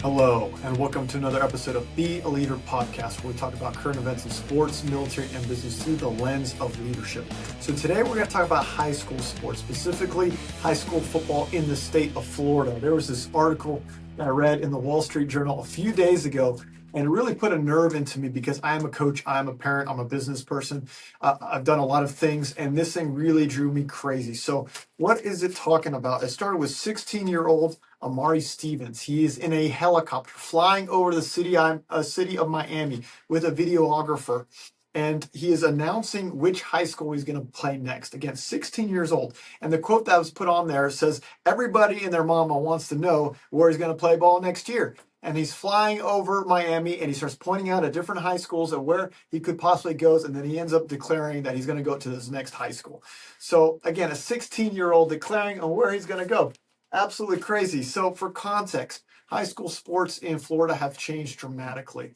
Hello, and welcome to another episode of Be a Leader podcast, where we talk about current events in sports, military, and business through the lens of leadership. So today we're going to talk about high school sports, specifically high school football in the state of Florida. There was this article that I read in the Wall Street Journal a few days ago, and it really put a nerve into me because I am a coach, I am a parent, I'm a business person. I've done a lot of things, and this thing really drew me crazy. So what is it talking about? It started with 16-year-old Amari Stevens. He is in a helicopter flying over the city of Miami with a videographer, and he is announcing which high school he's going to play next. Again, 16 years old. And the quote that was put on there says, "Everybody and their mama wants to know where he's going to play ball next year." And he's flying over Miami, and he starts pointing out at different high schools and where he could possibly go, and then he ends up declaring that he's going to go to this next high school. So again, a 16-year-old declaring on where he's going to go. Absolutely crazy. So for context, high school sports in Florida have changed dramatically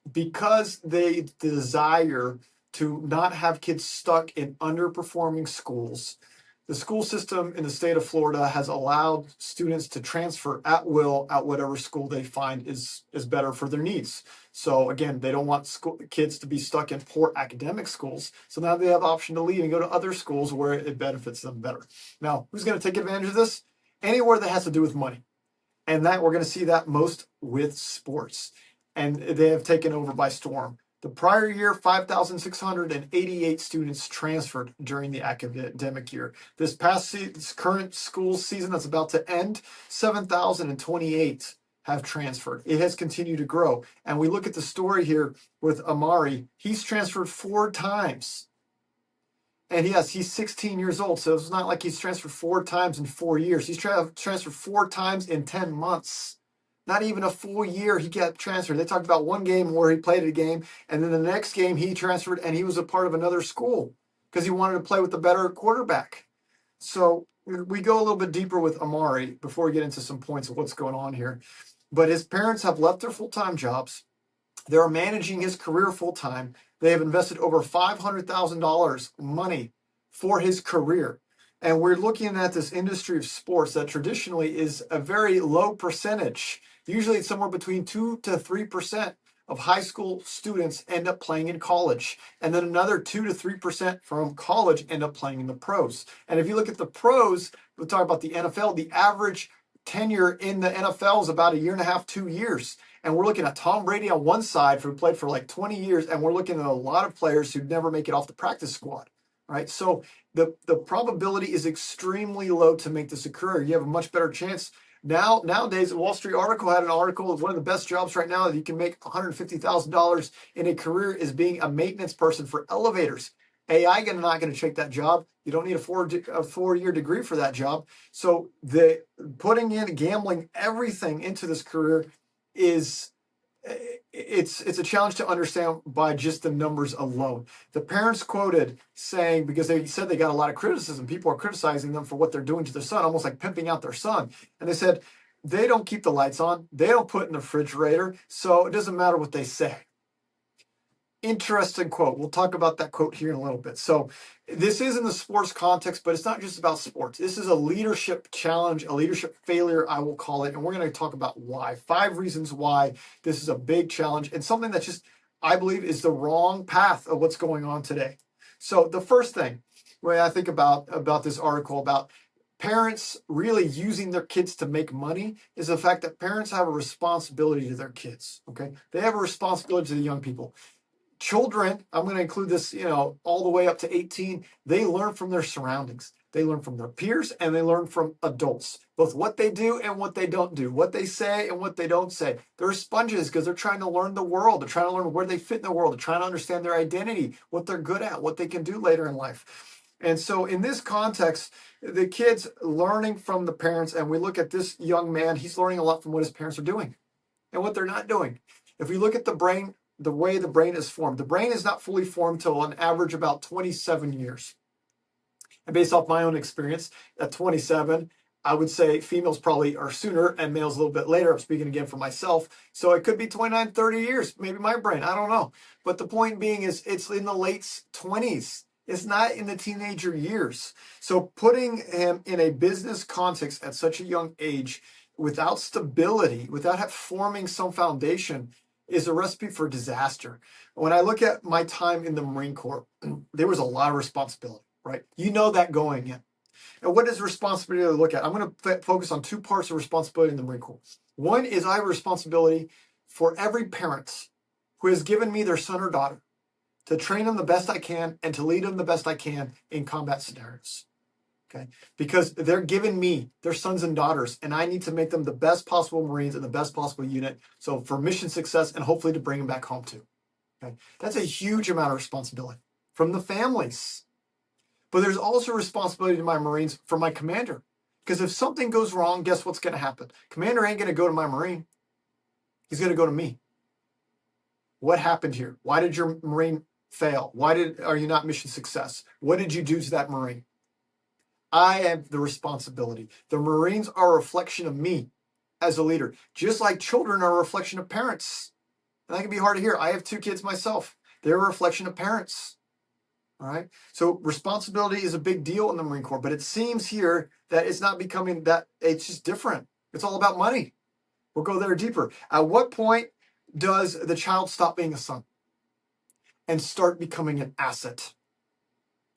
because they desire to not have kids stuck in underperforming schools. The school system in the state of Florida has allowed students to transfer at will at whatever school they find is better for their needs. So again, they don't want kids to be stuck in poor academic schools. So now they have the option to leave and go to other schools where it benefits them better. Now, who's going to take advantage of this? Anywhere that has to do with money. And that we're going to see that most with sports. And they have taken over by storm. The prior year, 5,688 students transferred during the academic year. This current school season that's about to end, 7,028 have transferred. It has continued to grow. And we look at the story here with Amari. He's transferred 4 times. And yes, he's 16 years old, so it's not like he's transferred 4 times in 4 years. He's transferred 4 times in 10 months. Not even a full year he got transferred. They talked about one game where he played a game, and then the next game he transferred, and he was a part of another school because he wanted to play with the better quarterback. So we go a little bit deeper with Amari before we get into some points of what's going on here. But his parents have left their full-time jobs. They're managing his career full-time. They have invested over $500,000 money for his career. And we're looking at this industry of sports that traditionally is a very low percentage. Usually it's somewhere between 2 to 3% of high school students end up playing in college. And then another 2 to 3% from college end up playing in the pros. And if you look at the pros, we'll talk about the NFL, the average tenure in the NFL is about 1.5 to 2 years. And we're looking at Tom Brady on one side, who played for like 20 years, and we're looking at a lot of players who never make it off the practice squad, right? So the probability is extremely low to make this occur. You have a much better chance. Nowadays, the Wall Street article had an article of one of the best jobs right now that you can make $150,000 in a career is being a maintenance person for elevators. AI not going to take that job. You don't need a 4-year degree for that job. So the putting in gambling everything into this career is it's a challenge to understand by just the numbers alone. The parents quoted saying, because they said they got a lot of criticism, people are criticizing them for what they're doing to their son, almost like pimping out their son. And they said they don't keep the lights on, they don't put in the refrigerator, so it doesn't matter what they say. Interesting quote. We'll talk about that quote here in a little bit. So this is in the sports context, but it's not just about sports. This is a leadership challenge, a leadership failure, I will call it. And we're going to talk about why. 5 reasons why this is a big challenge and something that just, I believe, is the wrong path of what's going on today. So the first thing when I think about this article about parents really using their kids to make money is the fact that parents have a responsibility to their kids. Okay. They have a responsibility to the young people. Children, I'm going to include this, all the way up to 18, they learn from their surroundings. They learn from their peers and they learn from adults, both what they do and what they don't do, what they say and what they don't say. They're sponges because they're trying to learn the world. They're trying to learn where they fit in the world. They're trying to understand their identity, what they're good at, what they can do later in life. And so in this context, the kids learning from the parents, and we look at this young man, he's learning a lot from what his parents are doing and what they're not doing. If we look at the brain, the way the brain is formed. The brain is not fully formed till on average about 27 years. And based off my own experience, at 27, I would say females probably are sooner and males a little bit later. I'm speaking again for myself. So it could be 29, 30 years, maybe my brain, I don't know. But the point being is it's in the late 20s. It's not in the teenager years. So putting him in a business context at such a young age without stability, without forming some foundation, is a recipe for disaster. When I look at my time in the Marine Corps, there was a lot of responsibility, right? You know that going in. And what is responsibility to look at? I'm going to focus on two parts of responsibility in the Marine Corps. One is I have responsibility for every parent who has given me their son or daughter to train them the best I can and to lead them the best I can in combat scenarios. Okay, because they're giving me their sons and daughters, and I need to make them the best possible Marines and the best possible unit. So for mission success and hopefully to bring them back home too. Okay, that's a huge amount of responsibility from the families. But there's also responsibility to my Marines for my commander. Because if something goes wrong, guess what's going to happen? Commander ain't going to go to my Marine. He's going to go to me. What happened here? Why did your Marine fail? Are you not mission success? What did you do to that Marine? I have the responsibility. The Marines are a reflection of me as a leader, just like children are a reflection of parents. And that can be hard to hear. I have 2 kids myself. They're a reflection of parents. All right. So responsibility is a big deal in the Marine Corps, but it seems here that it's not becoming that. It's just different. It's all about money. We'll go there deeper. At what point does the child stop being a son and start becoming an asset?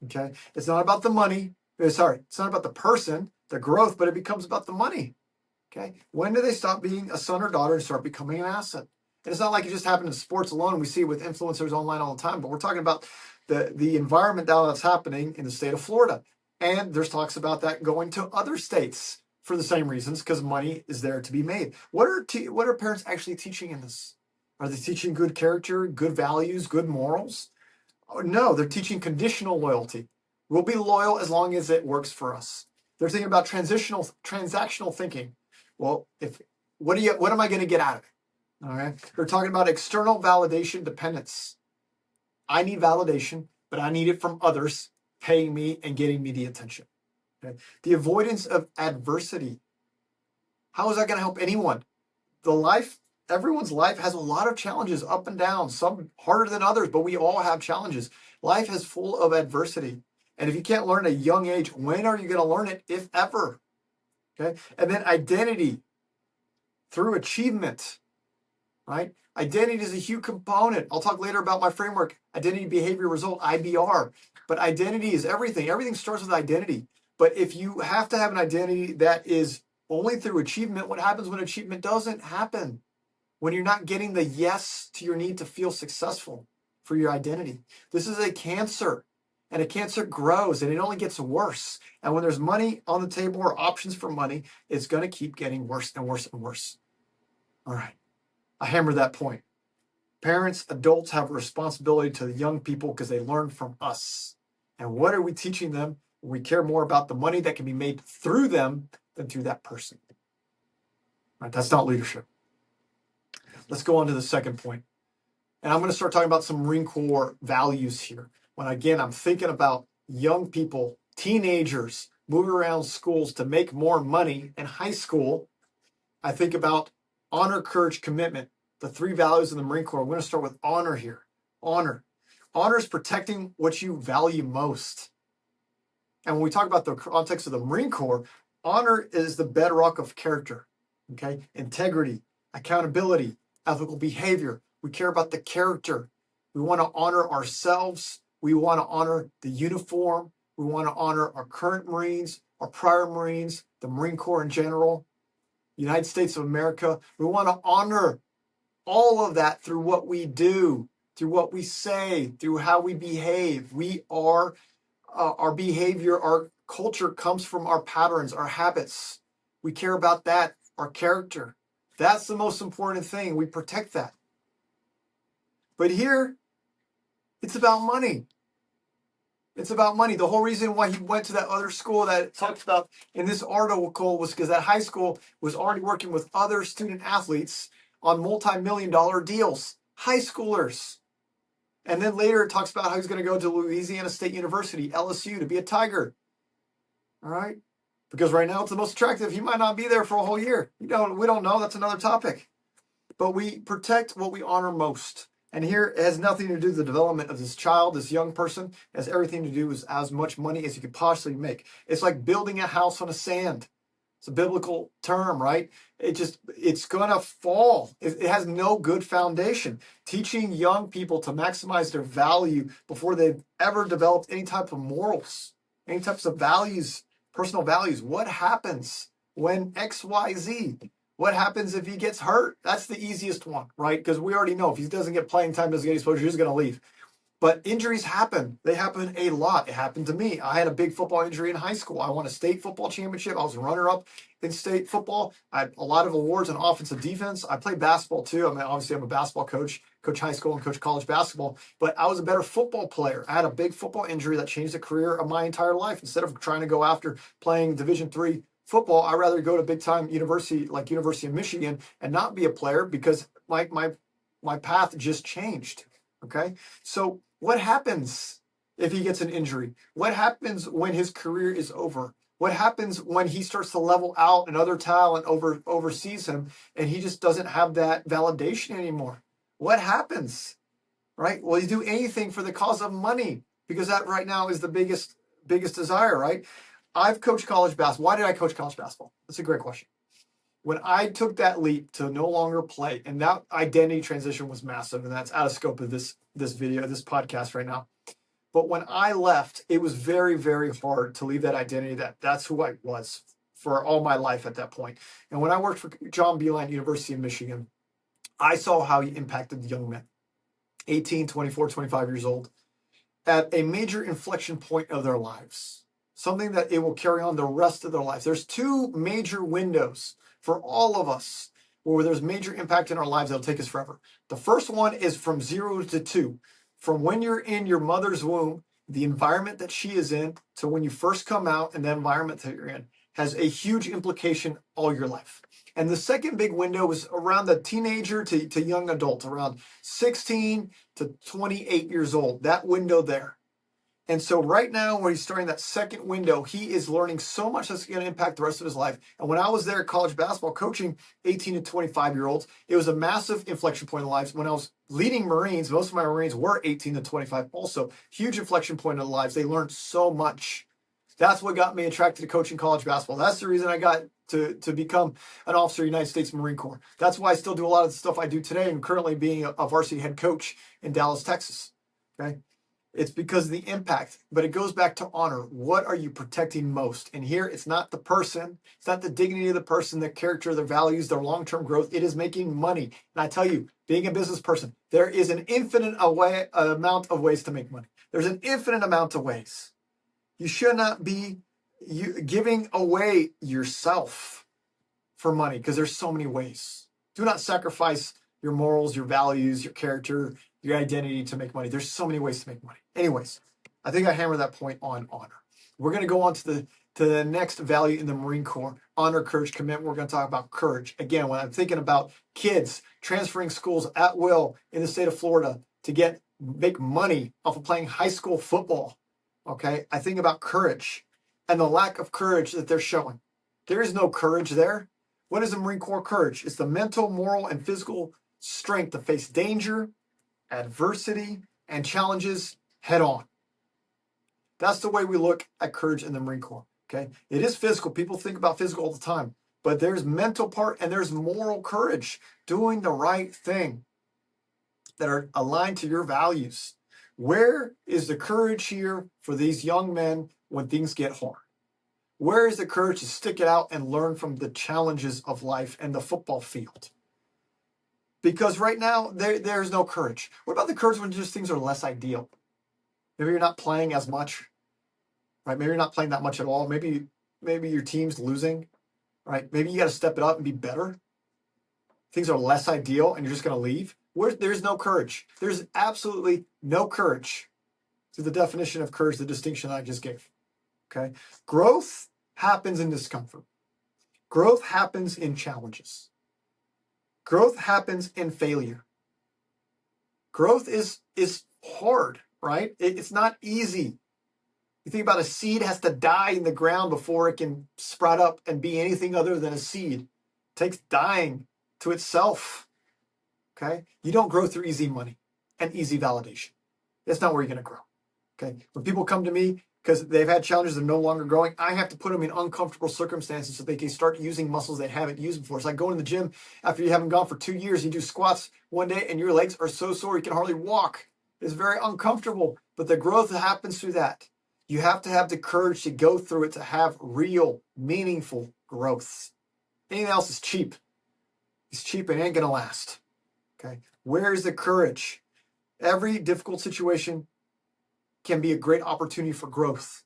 Okay. It's not about the money. It's not about the person, the growth, but it becomes about the money. Okay. When do they stop being a son or daughter and start becoming an asset? And it's not like it just happened in sports alone. We see it with influencers online all the time, but we're talking about the environment now that's happening in the state of Florida. And there's talks about that going to other states for the same reasons, because money is there to be made. What are parents actually teaching in this? Are they teaching good character, good values, good morals? No, they're teaching conditional loyalty. We'll be loyal as long as it works for us. They're thinking about transactional thinking. Well, what am I going to get out of it? All right. They're talking about external validation dependence. I need validation, but I need it from others paying me and getting me the attention. Okay. The avoidance of adversity. How is that going to help anyone? Everyone's life has a lot of challenges, up and down, some harder than others, but we all have challenges. Life is full of adversity. And if you can't learn at a young age, when are you going to learn it, if ever? Okay. And then identity through achievement, right? Identity is a huge component. I'll talk later about my framework, identity, behavior, result, IBR. But identity is everything. Everything starts with identity. But if you have to have an identity that is only through achievement, what happens when achievement doesn't happen? When you're not getting the yes to your need to feel successful for your identity. This is a cancer. And a cancer grows and it only gets worse. And when there's money on the table or options for money, it's going to keep getting worse and worse and worse. All right. I hammer that point. Parents, adults have a responsibility to the young people because they learn from us. And what are we teaching them? We care more about the money that can be made through them than through that person. All right, that's not leadership. Let's go on to the second point. And I'm going to start talking about some Marine Corps values here. When again, I'm thinking about young people, teenagers, moving around schools to make more money in high school. I think about honor, courage, commitment, the 3 values in the Marine Corps. I'm going to start with honor here. Honor. Honor is protecting what you value most. And when we talk about the context of the Marine Corps, honor is the bedrock of character. Okay? Integrity, accountability, ethical behavior. We care about the character. We want to honor ourselves. We want to honor the uniform. We want to honor our current Marines, our prior Marines, the Marine Corps in general, United States of America. We want to honor all of that through what we do, through what we say, through how we behave. Our behavior, our culture comes from our patterns, our habits. We care about that, our character. That's the most important thing. We protect that. But here, it's about money. It's about money. The whole reason why he went to that other school that it talks about in this article was because that high school was already working with other student athletes on multi-million-dollar deals. High schoolers. And then later it talks about how he's going to go to Louisiana State University, LSU, to be a Tiger. All right? Because right now it's the most attractive. He might not be there for a whole year. We don't know. That's another topic. But we protect what we honor most. And here it has nothing to do with the development of this child, this young person. It has everything to do with as much money as you could possibly make. It's like building a house on a sand. It's a biblical term, right? It's going to fall. It has no good foundation. Teaching young people to maximize their value before they've ever developed any type of morals, any types of values, personal values. What happens when XYZ? What happens if he gets hurt? That's the easiest one, right? Because we already know if he doesn't get playing time, doesn't get exposure, he's going to leave. But injuries happen. They happen a lot. It happened to me. I had a big football injury in high school. I won a state football championship. I was a runner-up in state football. I had a lot of awards in offensive defense. I played basketball too. I mean, obviously, I'm a basketball coach, coach high school and coach college basketball. But I was a better football player. I had a big football injury that changed the career of my entire life. Instead of trying to go after playing Division III football, I'd rather go to big-time university like University of Michigan and not be a player because my path just changed. Okay, so what happens if he gets an injury? What happens when his career is over? What happens when he starts to level out and other talent oversees him and he just doesn't have that validation anymore? What happens, right? Well, you do anything for the cause of money because that right now is the biggest desire, right? I've coached college basketball. Why did I coach college basketball? That's a great question. When I took that leap to no longer play, and that identity transition was massive, and that's out of scope of this video, this podcast right now. But when I left, it was very, very hard to leave that identity. That's who I was for all my life at that point. And when I worked for John Beeline, University of Michigan, I saw how he impacted the young men, 18, 24, 25 years old, at a major inflection point of their lives, something that it will carry on the rest of their lives. There's two major windows for all of us where there's major impact in our lives that'll take us forever. The first one is from 0 to 2. From when you're in your mother's womb, the environment that she is in, to when you first come out and the environment that you're in has a huge implication all your life. And the second big window is around the teenager to young adult, around 16 to 28 years old, that window there. And so right now, when he's starting that second window, he is learning so much that's going to impact the rest of his life. And when I was there at college basketball coaching 18 to 25-year-olds, it was a massive inflection point in lives. When I was leading Marines, most of my Marines were 18 to 25 also. Huge inflection point in their lives. They learned so much. That's what got me attracted to coaching college basketball. That's the reason I got to become an officer of the United States Marine Corps. That's why I still do a lot of the stuff I do today and currently being a varsity head coach in Dallas, Texas. Okay. It's because of the impact, but it goes back to honor. What are you protecting most? And here, it's not the person. It's not the dignity of the person, their character, their values, their long-term growth. It is making money. And I tell you, being a business person, there is an infinite amount of ways to make money. There's an infinite amount of ways. You should not be giving away yourself for money because there's so many ways. Do not sacrifice your morals, your values, your character, your identity to make money. There's so many ways to make money. Anyways, I think I hammered that point on honor. We're going to go on to the next value in the Marine Corps, honor, courage, commitment. We're going to talk about courage. Again, when I'm thinking about kids transferring schools at will in the state of Florida to make money off of playing high school football, okay, I think about courage and the lack of courage that they're showing. There is no courage there. What is the Marine Corps courage? It's the mental, moral, and physical strength to face danger, adversity, and challenges head on. That's the way we look at courage in the Marine Corps, okay? It is physical. People think about physical all the time, but there's mental part and there's moral courage, doing the right thing that are aligned to your values. Where is the courage here for these young men when things get hard? Where is the courage to stick it out and learn from the challenges of life and the football field? Because right now, there's no courage. What about the courage when just things are less ideal? Maybe you're not playing as much, right? Maybe you're not playing that much at all. Maybe your team's losing, right? Maybe you got to step it up and be better. Things are less ideal and you're just going to leave. There's no courage. There's absolutely no courage to the definition of courage, the distinction I just gave, okay? Growth happens in discomfort. Growth happens in challenges. Growth happens in failure. Growth is hard, right? It's not easy. You think about a seed has to die in the ground before it can sprout up and be anything other than a seed. It takes dying to itself, okay? You don't grow through easy money and easy validation. That's not where you're going to grow, okay? When people come to me, because they've had challenges, they're no longer growing. I have to put them in uncomfortable circumstances so they can start using muscles they haven't used before. It's like going to the gym after you haven't gone for 2 years. You do squats one day and your legs are so sore you can hardly walk. It's very uncomfortable, but the growth happens through that. You have to have the courage to go through it to have real, meaningful growth. Anything else is cheap. It's cheap and ain't going to last. Okay. Where is the courage? Every difficult situation can be a great opportunity for growth.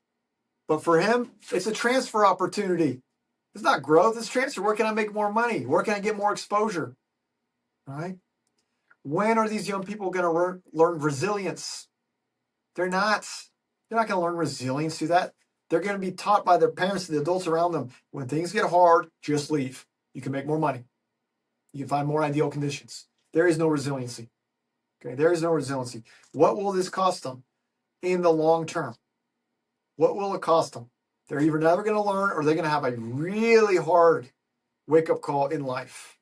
But for him, it's a transfer opportunity. It's not growth, it's transfer. Where can I make more money? Where can I get more exposure? All right? When are these young people going to learn resilience? They're not. They're not going to learn resilience through that. They're going to be taught by their parents, the adults around them, when things get hard, just leave. You can make more money. You can find more ideal conditions. There is no resiliency. Okay, there is no resiliency. What will this cost them in the long term? What will it cost them? They're either never going to learn or they're going to have a really hard wake-up call in life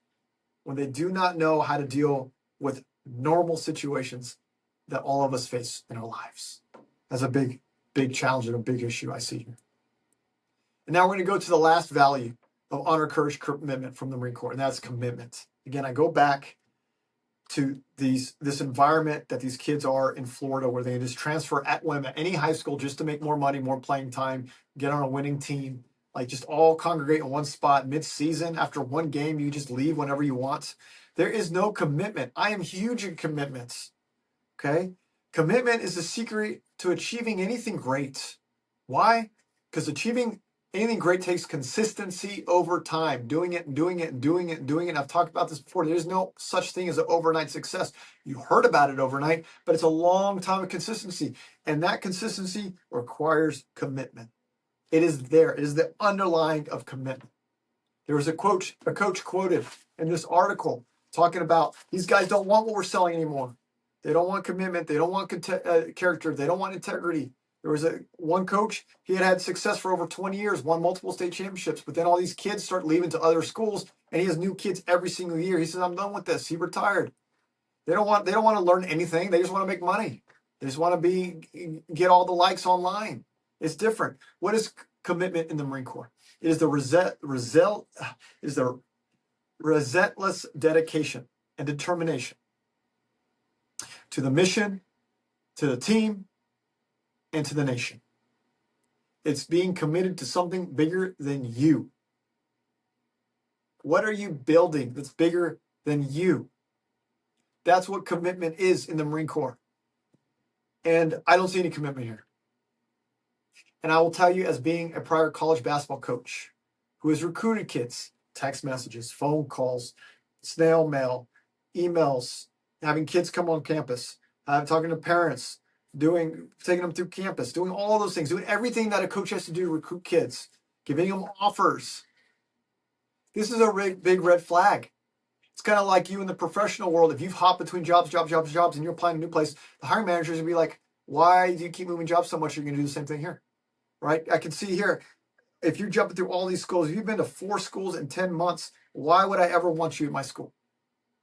when they do not know how to deal with normal situations that all of us face in our lives. That's a big, big challenge and a big issue I see here. And now we're going to go to the last value of honor, courage, commitment from the Marine Corps, and that's commitment. Again, I go back to this environment that these kids are in Florida where they just transfer at whim at any high school just to make more money, more playing time, get on a winning team, like just all congregate in one spot mid-season. After one game, you just leave whenever you want. There is no commitment. I am huge in commitments, okay? Commitment is the secret to achieving anything great. Why? Because achieving anything great takes consistency over time, doing it and doing it and doing it and doing it. And I've talked about this before. There's no such thing as an overnight success. You heard about it overnight, but it's a long time of consistency. And that consistency requires commitment. It is there. It is the underlying of commitment. There was a coach quoted in this article talking about these guys don't want what we're selling anymore. They don't want commitment. They don't want character. They don't want integrity. There was one coach, he had success for over 20 years, won multiple state championships, but then all these kids start leaving to other schools, and he has new kids every single year. He says, I'm done with this. He retired. They don't want to learn anything. They just want to make money. They just want to get all the likes online. It's different. What is commitment in the Marine Corps? It is the relentless dedication and determination to the mission, to the team, and to the nation. It's being committed to something bigger than you. What are you building that's bigger than you? That's what commitment is in the Marine Corps. And I don't see any commitment here. And I will tell you, as being a prior college basketball coach who has recruited kids, text messages, phone calls, snail mail, emails, having kids come on campus, talking to parents, taking them through campus, doing all those things, doing everything that a coach has to do to recruit kids, giving them offers. This is a big red flag. It's kind of like you in the professional world. If you've hopped between jobs, and you're applying to a new place, the hiring manager is going to be like, why do you keep moving jobs so much? You're going to do the same thing here, right? I can see here, if you're jumping through all these schools, if you've been to 4 schools in 10 months, why would I ever want you at my school?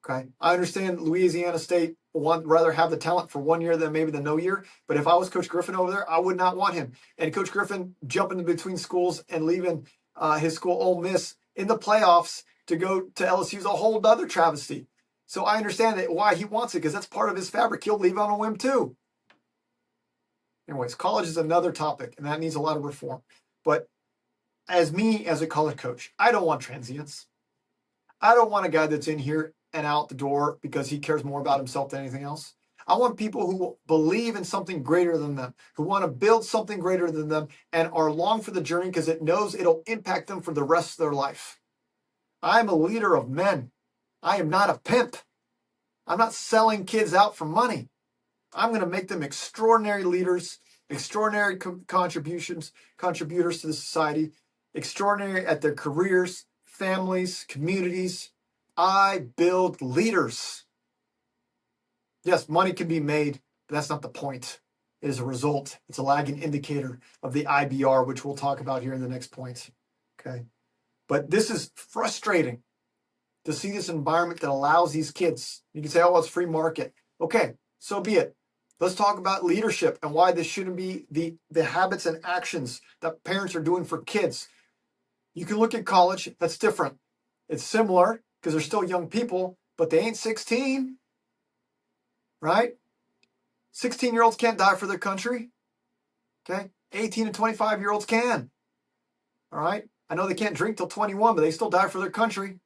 Okay, I understand Louisiana State would rather have the talent for 1 year than maybe the no year. But if I was Coach Griffin over there, I would not want him. And Coach Griffin jumping in between schools and leaving his school, Ole Miss, in the playoffs to go to LSU is a whole other travesty. So I understand why he wants it, because that's part of his fabric. He'll leave on a whim too. Anyways, college is another topic, and that needs a lot of reform. But as a college coach, I don't want transients. I don't want a guy that's in here and out the door because he cares more about himself than anything else. I want people who believe in something greater than them, who want to build something greater than them, and are along for the journey because it knows it'll impact them for the rest of their life. I'm a leader of men. I am not a pimp. I'm not selling kids out for money. I'm going to make them extraordinary leaders, extraordinary contributors to the society, extraordinary at their careers, families, communities. I build leaders. Yes, money can be made, but that's not the point. It is a result. It's a lagging indicator of the IBR, which we'll talk about here in the next point. Okay. But this is frustrating to see this environment that allows these kids. You can say, oh, it's free market. Okay, so be it. Let's talk about leadership and why this shouldn't be the habits and actions that parents are doing for kids. You can look at college, that's different. It's similar because they're still young people, but they ain't 16, right? 16-year-olds can't die for their country, okay? 18 and 25-year-olds can, all right? I know they can't drink till 21, but they still die for their country.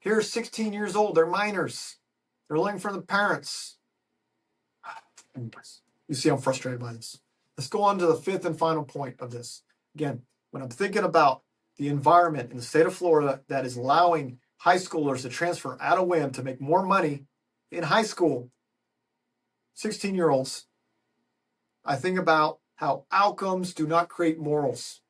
Here's 16 years old, they're minors. They're learning from the parents. Anyways, you see I'm frustrated by this. Let's go on to the fifth and final point of this. Again, when I'm thinking about the environment in the state of Florida that is allowing high schoolers to transfer at a whim to make more money in high school, 16-year-olds, I think about how outcomes do not create morals.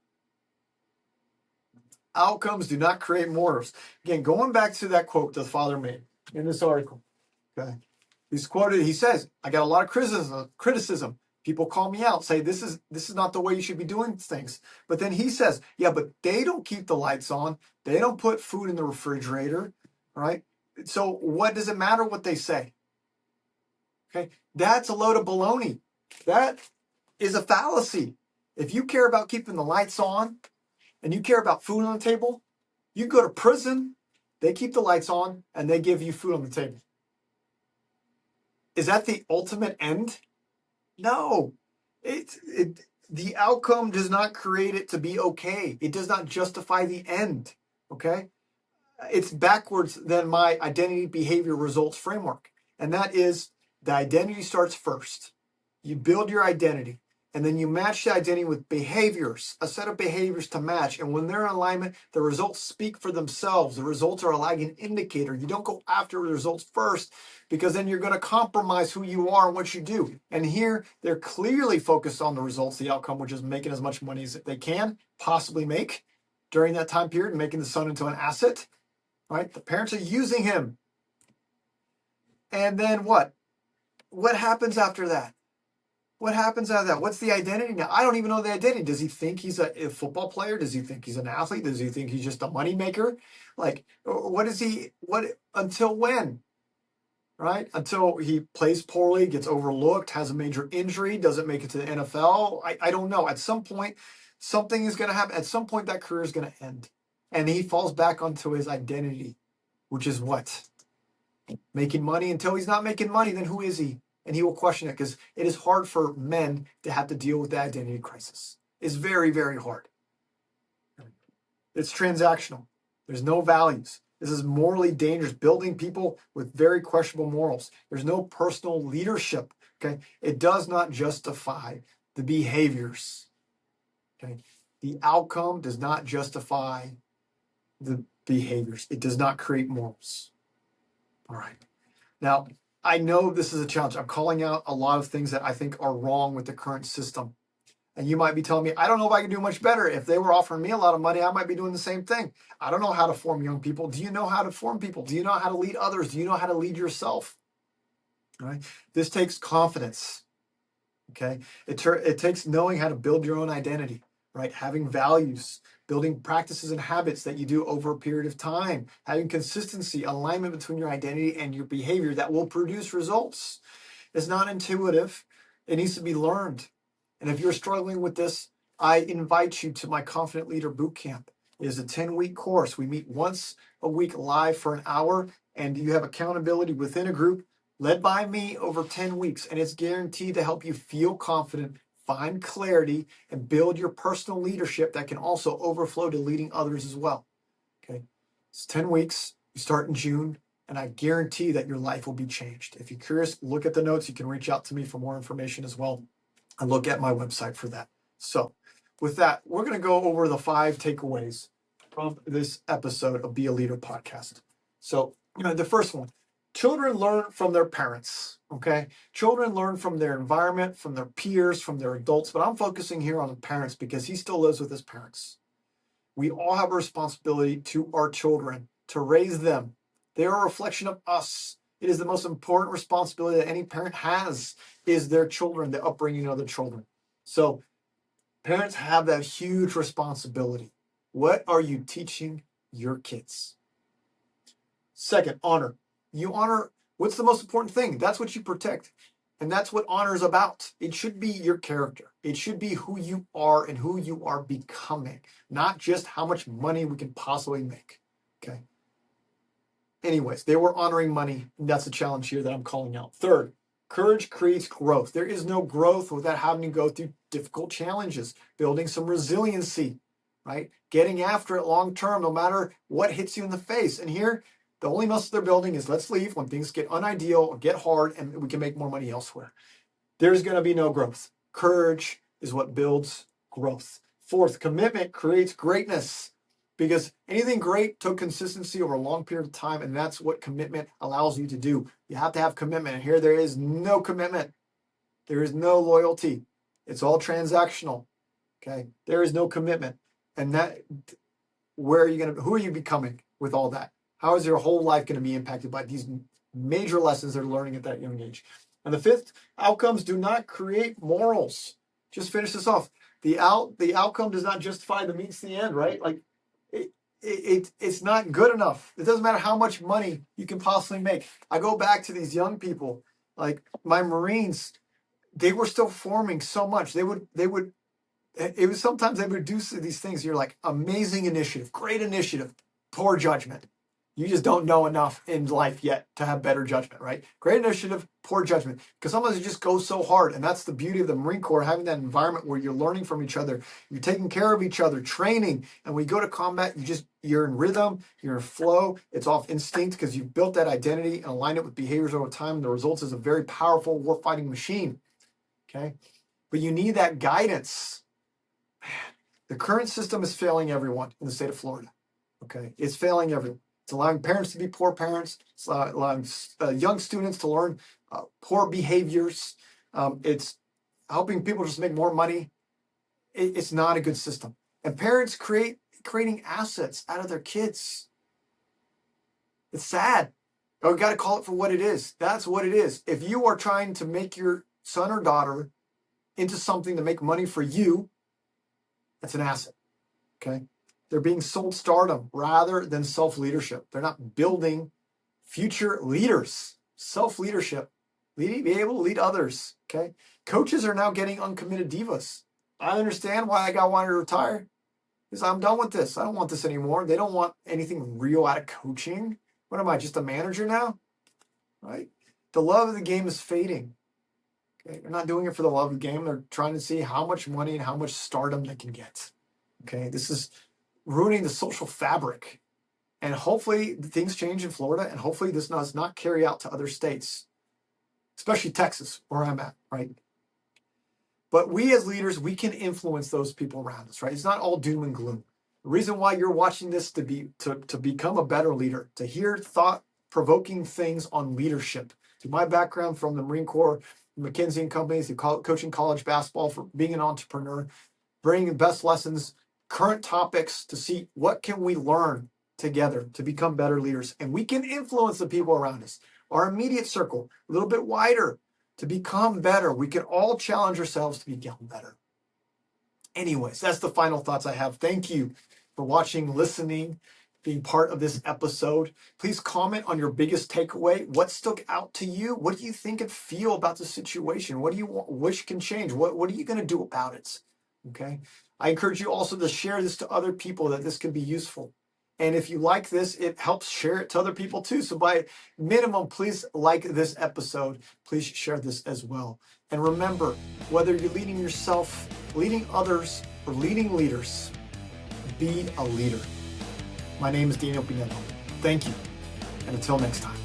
Outcomes do not create morals. Again, going back to that quote the father made in this article, okay? He's quoted, he says, I got a lot of criticism. People call me out, say this is not the way you should be doing things. But then he says, yeah, but they don't keep the lights on. They don't put food in the refrigerator, right? So what does it matter what they say? Okay, that's a load of baloney. That is a fallacy. If you care about keeping the lights on and you care about food on the table, you go to prison, they keep the lights on and they give you food on the table. Is that the ultimate end? No. The outcome does not create it to be okay. It does not justify the end. Okay? It's backwards than my identity behavior results framework. And that is the identity starts first. You build your identity. And then you match the identity with behaviors, a set of behaviors to match. And when they're in alignment, the results speak for themselves. The results are a lagging indicator. You don't go after the results first because then you're going to compromise who you are and what you do. And here, they're clearly focused on the results, the outcome, which is making as much money as they can possibly make during that time period, making the son into an asset, right? The parents are using him. And then what? What happens after that? What happens out of that? What's the identity now? I don't even know the identity. Does he think he's a football player? Does he think he's an athlete? Does he think he's just a moneymaker? Like, what is he? What until when? Right? Until he plays poorly, gets overlooked, has a major injury, doesn't make it to the NFL. I don't know. At some point, something is going to happen. At some point, that career is going to end. And he falls back onto his identity, which is what? Making money. Until he's not making money, then who is he? And he will question it because it is hard for men to have to deal with the identity crisis. It's very, very hard. It's transactional. There's no values. This is morally dangerous, building people with very questionable morals. There's no personal leadership. Okay, it does not justify the behaviors. Okay, the outcome does not justify the behaviors. It does not create morals. All right. Now, I know this is a challenge. I'm calling out a lot of things that I think are wrong with the current system. And you might be telling me, I don't know if I can do much better. If they were offering me a lot of money, I might be doing the same thing. I don't know how to form young people. Do you know how to form people? Do you know how to lead others? Do you know how to lead yourself? All right. This takes confidence. Okay. It takes knowing how to build your own identity, right? Having values, building practices and habits that you do over a period of time, having consistency, alignment between your identity and your behavior that will produce results. It's not intuitive. It needs to be learned. And if you're struggling with this, I invite you to my Confident Leader Bootcamp. It is a 10-week course. We meet once a week live for an hour, and you have accountability within a group led by me over 10 weeks. And it's guaranteed to help you feel confident, find clarity, and build your personal leadership that can also overflow to leading others as well. Okay, it's 10 weeks. You start in June, and I guarantee that your life will be changed. If you're curious, look at the notes. You can reach out to me for more information as well. And look at my website for that. So with that, we're going to go over the 5 takeaways from this episode of Be a Leader podcast. So, the first one, children learn from their parents, okay? Children learn from their environment, from their peers, from their adults, but I'm focusing here on the parents because he still lives with his parents. We all have a responsibility to our children to raise them. They are a reflection of us. It is the most important responsibility that any parent has is their children, the upbringing of their children. So parents have that huge responsibility. What are you teaching your kids? Second, honor. You honor what's the most important thing? That's what you protect. And that's what honor is about. It should be your character. It should be who you are and who you are becoming, not just how much money we can possibly make. Okay. Anyways, they were honoring money, and that's a challenge here that I'm calling out. Third, courage creates growth. There is no growth without having to go through difficult challenges, building some resiliency, right? Getting after it long term, no matter what hits you in the face. And here, the only muscle they're building is let's leave when things get unideal or get hard and we can make more money elsewhere. There's going to be no growth. Courage is what builds growth. Fourth, commitment creates greatness, because anything great took consistency over a long period of time, and that's what commitment allows you to do. You have to have commitment, and here there is no commitment. There is no loyalty. It's all transactional. Okay, there is no commitment, and that who are you becoming with all that? How is your whole life going to be impacted by these major lessons they're learning at that young age? And the fifth, outcomes do not create morals. Just finish this off. The outcome does not justify the means to the end, right? Like it's not good enough. It doesn't matter how much money you can possibly make. I go back to these young people, like my Marines, they were still forming so much. Sometimes they would do these things. You're like, amazing initiative, great initiative, poor judgment. You just don't know enough in life yet to have better judgment, right? Great initiative, poor judgment. Because sometimes it just goes so hard. And that's the beauty of the Marine Corps, having that environment where you're learning from each other. You're taking care of each other, training. And when you go to combat, you're in rhythm, you're in flow. It's off instinct because you've built that identity and aligned it with behaviors over time. The result is a very powerful warfighting machine, okay? But you need that guidance. Man, the current system is failing everyone in the state of Florida, okay? It's failing everyone. It's allowing parents to be poor parents. It's allowing young students to learn poor behaviors. It's helping people just make more money. It's not a good system. And parents creating assets out of their kids. It's sad. But we got to call it for what it is. That's what it is. If you are trying to make your son or daughter into something to make money for you, that's an asset. Okay? They're being sold stardom rather than self-leadership. They're not building future leaders. Self-leadership, be able to lead others, okay? Coaches are now getting uncommitted divas. I understand why I wanted to retire, because I'm done with this. I don't want this anymore. They don't want anything real out of coaching. What am I, just a manager now? Right? The love of the game is fading. Okay? They're not doing it for the love of the game. They're trying to see how much money and how much stardom they can get. Okay? This is ruining the social fabric. And hopefully things change in Florida, and hopefully this does not carry out to other states, especially Texas, where I'm at, right? But we as leaders, we can influence those people around us, right? It's not all doom and gloom. The reason why you're watching this to become a better leader, to hear thought-provoking things on leadership. To my background from the Marine Corps, McKinsey and Companies, coaching college basketball, for being an entrepreneur, bringing the best lessons, current topics to see what can we learn together to become better leaders. And we can influence the people around us, our immediate circle, a little bit wider, to become better. We can all challenge ourselves to become better. Anyways, that's the final thoughts I have. Thank you for watching, listening, being part of this episode. Please comment on your biggest takeaway. What stuck out to you? What do you think and feel about the situation? What do you wish can change? What are you going to do about it? Okay. I encourage you also to share this to other people, that this can be useful. And if you like this, it helps share it to other people too. So by minimum, please like this episode. Please share this as well. And remember, whether you're leading yourself, leading others, or leading leaders, be a leader. My name is Pinedo. Thank you. And until next time.